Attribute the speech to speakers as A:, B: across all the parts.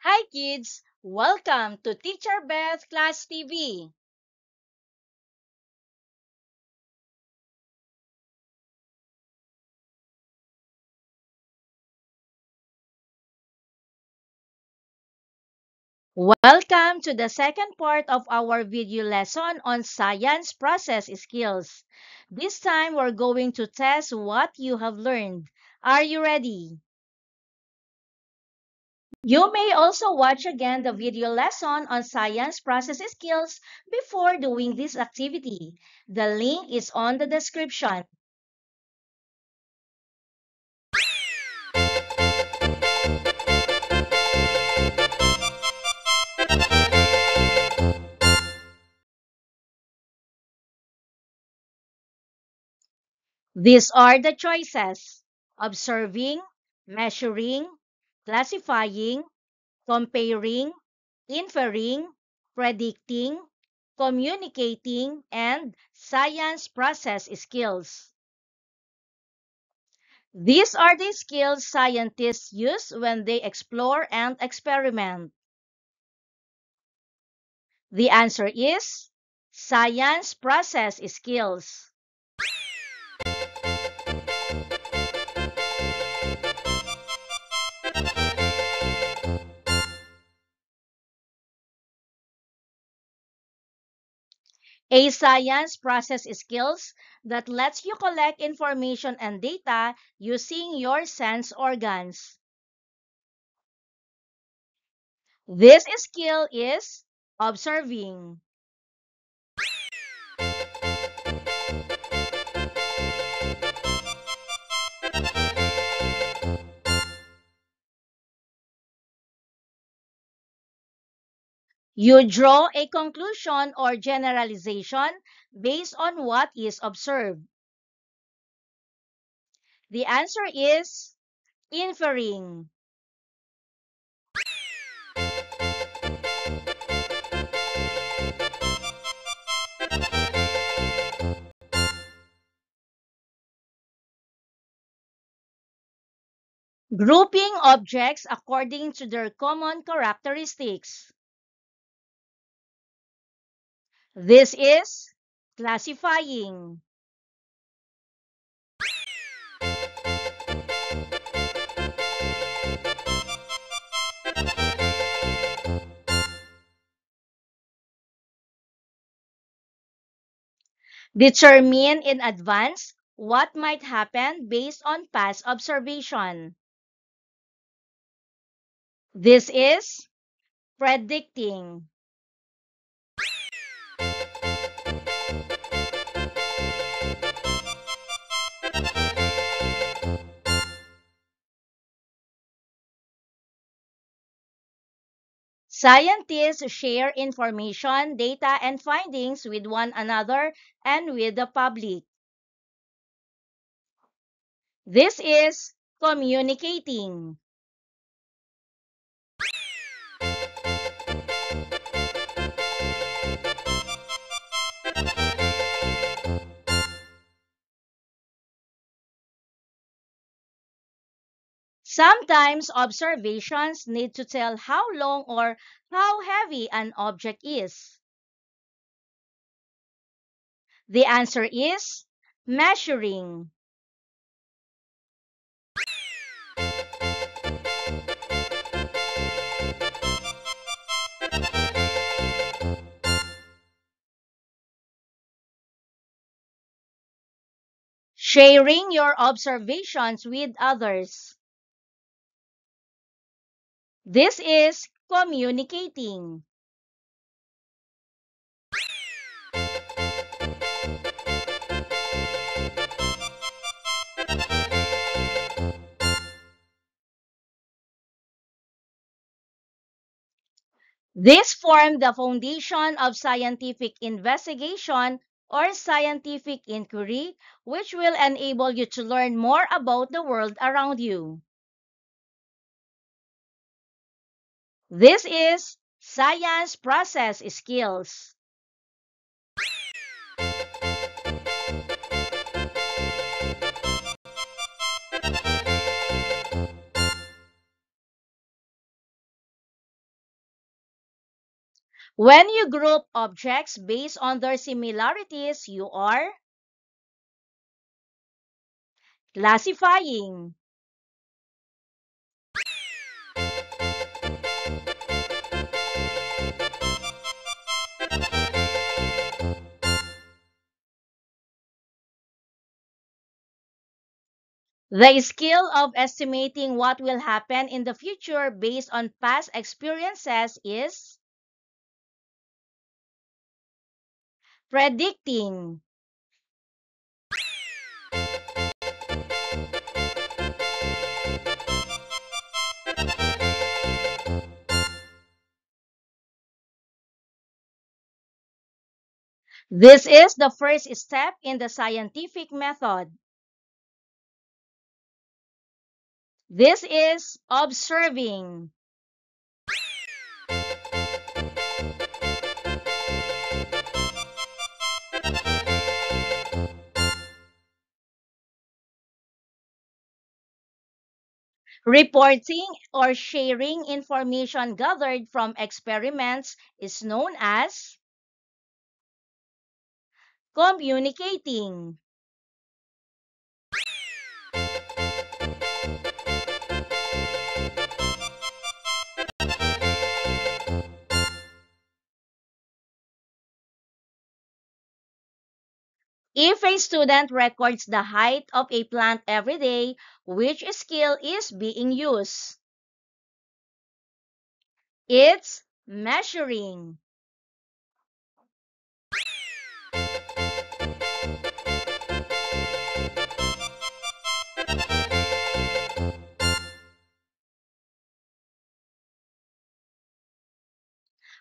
A: Hi kids! Welcome to Teacher Beth Class TV. Welcome to the second part of our video lesson on science process skills. This time we're going to test what you have learned. Are you ready? You may also watch again the video lesson on science process skills before doing this activity. The link is on the description. These are the choices: observing, measuring, classifying, comparing, inferring, predicting, communicating, and science process skills. These are the skills scientists use when they explore and experiment. The answer is science process skills. A science process skills that lets you collect information and data using your sense organs. This skill is observing. You draw a conclusion or generalization based on what is observed. The answer is inferring. Grouping objects according to their common characteristics. This is classifying. Determine in advance what might happen based on past observation. This is predicting. Scientists share information, data, and findings with one another and with the public. This is communicating. Sometimes observations need to tell how long or how heavy an object is. The answer is measuring. Sharing your observations with others. This is communicating. This form the foundation of scientific investigation or scientific inquiry, which will enable you to learn more about the world around you. This is science process skills. When you group objects based on their similarities, you are classifying. The skill of estimating what will happen in the future based on past experiences is predicting. This is the first step in the scientific method. This is observing. Reporting or sharing information gathered from experiments is known as communicating. If a student records the height of a plant every day, which skill is being used? It's measuring.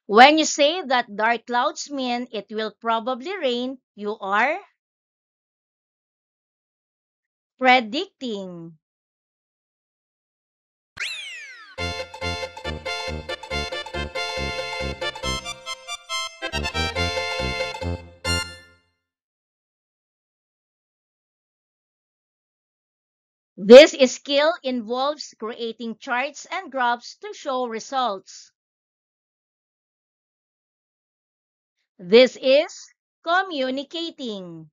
A: When you say that dark clouds mean it will probably rain, you are predicting. This skill involves creating charts and graphs to show results. This is communicating.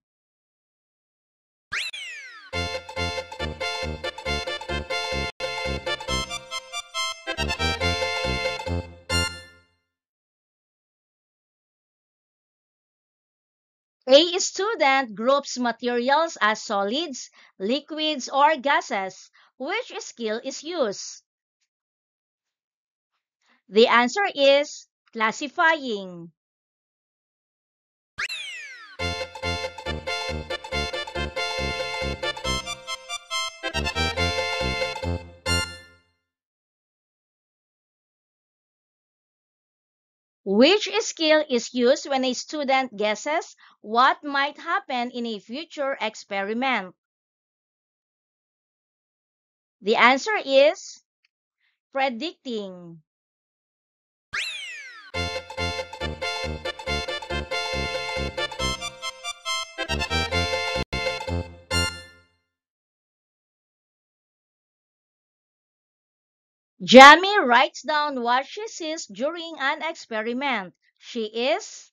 A: A student groups materials as solids, liquids, or gases. Which skill is used? The answer is classifying. Which skill is used when a student guesses what might happen in a future experiment? The answer is predicting. Jamie writes down what she sees during an experiment. She is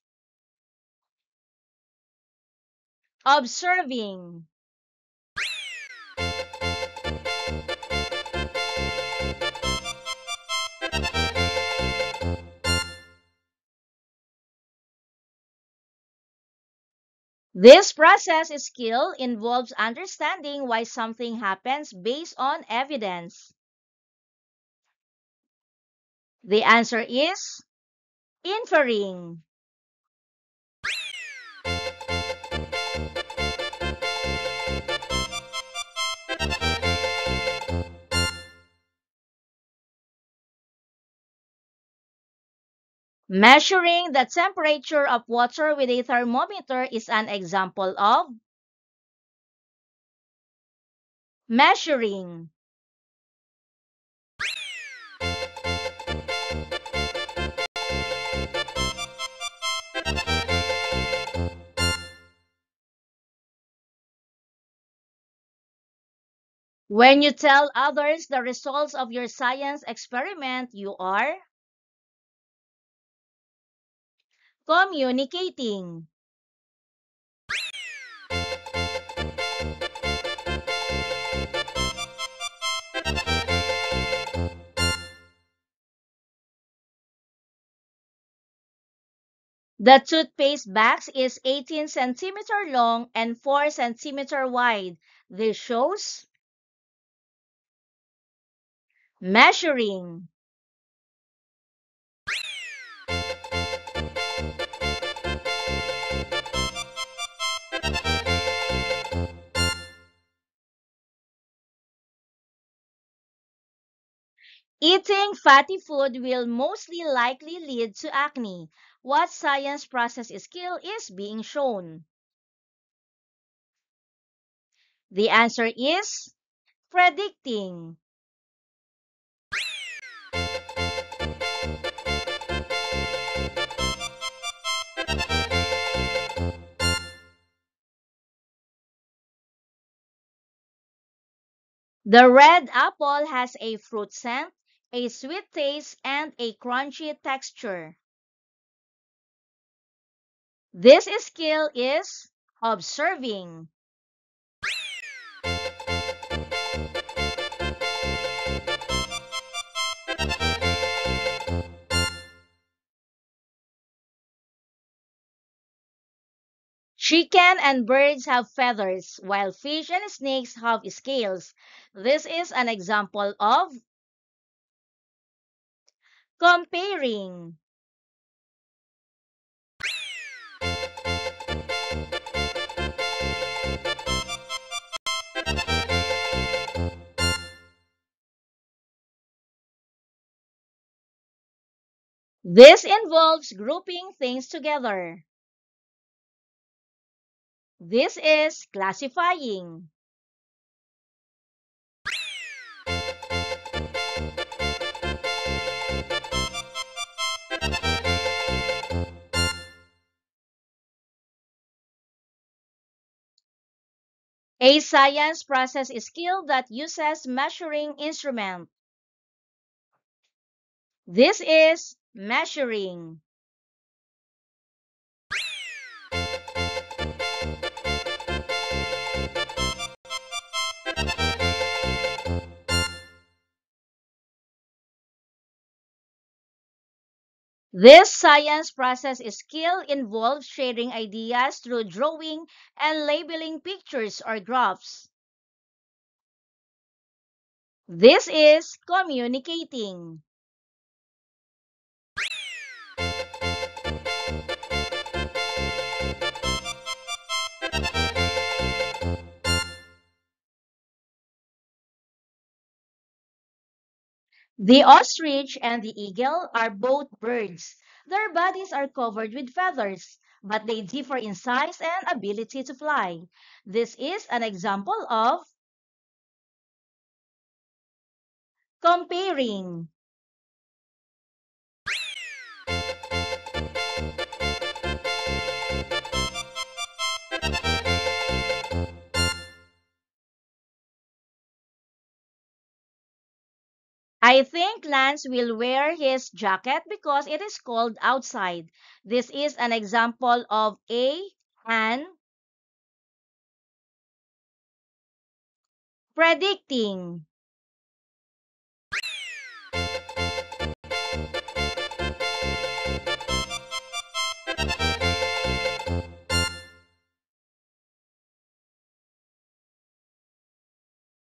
A: observing. This process skill involves understanding why something happens based on evidence. The answer is inferring. Measuring the temperature of water with a thermometer is an example of measuring. When you tell others the results of your science experiment, you are Communicating. The toothpaste box is 18 centimeter long and 4 centimeter wide. This shows measuring. Eating fatty food will mostly likely lead to acne. What science process skill is being shown? The answer is predicting. The red apple has a fruit scent, a sweet taste, and a crunchy texture. This skill is observing. Chicken and birds have feathers, while fish and snakes have scales. This is an example of comparing. This involves grouping things together. This is classifying. A science process skill that uses measuring instrument. This is measuring. This science process skill involves sharing ideas through drawing and labeling pictures or graphs. This is communicating. The ostrich and the eagle are both birds. Their bodies are covered with feathers, but they differ in size and ability to fly. This is an example of comparing. I think Lance will wear his jacket because it is cold outside. This is an example of an predicting.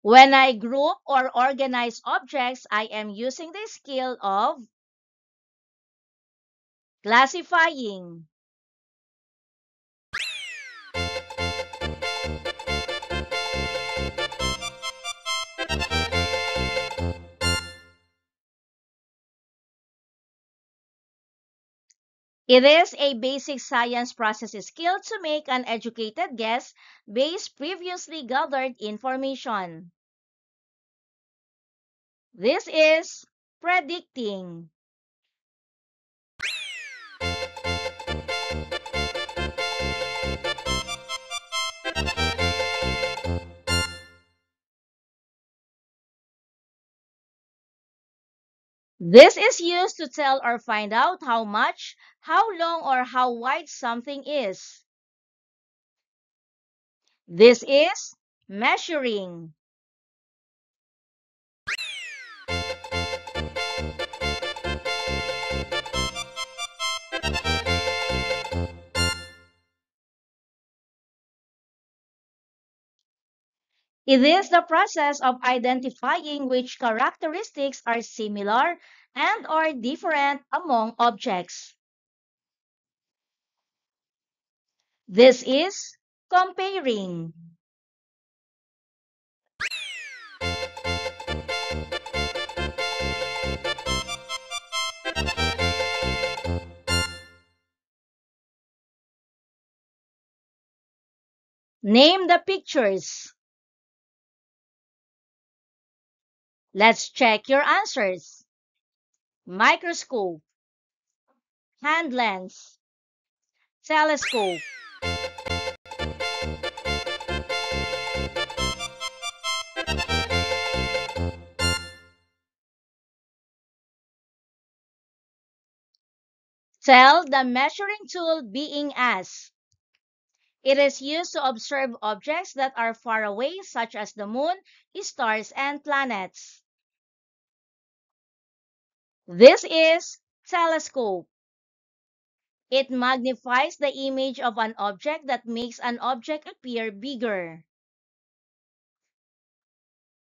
A: When I group or organize objects, I am using the skill of classifying. It is a basic science process skill to make an educated guess based previously gathered information. This is predicting. This is used to tell or find out how much, how long, or how wide something is. This is measuring. It is the process of identifying which characteristics are similar and or different among objects. This is comparing. Name the pictures. Let's check your answers. Microscope, hand lens, telescope. Tell the measuring tool being as. It is used to observe objects that are far away, such as the moon, stars, and planets. This is telescope. It magnifies the image of an object that makes an object appear bigger.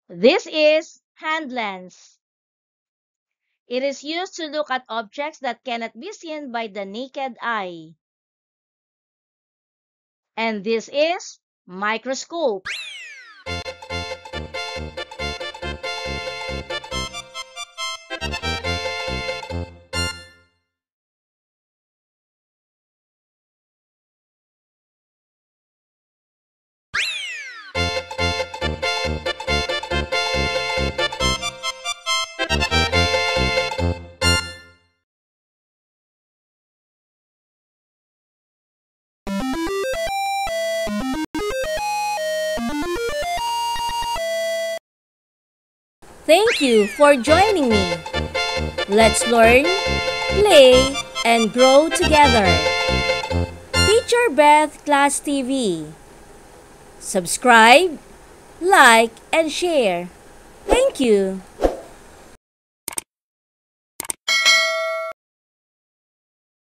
A: This is hand lens. It is used to look at objects that cannot be seen by the naked eye. And this is microscope. Thank you for joining me. Let's learn, play, and grow together. Teacher Beth Class TV. Subscribe, like, and share. Thank you.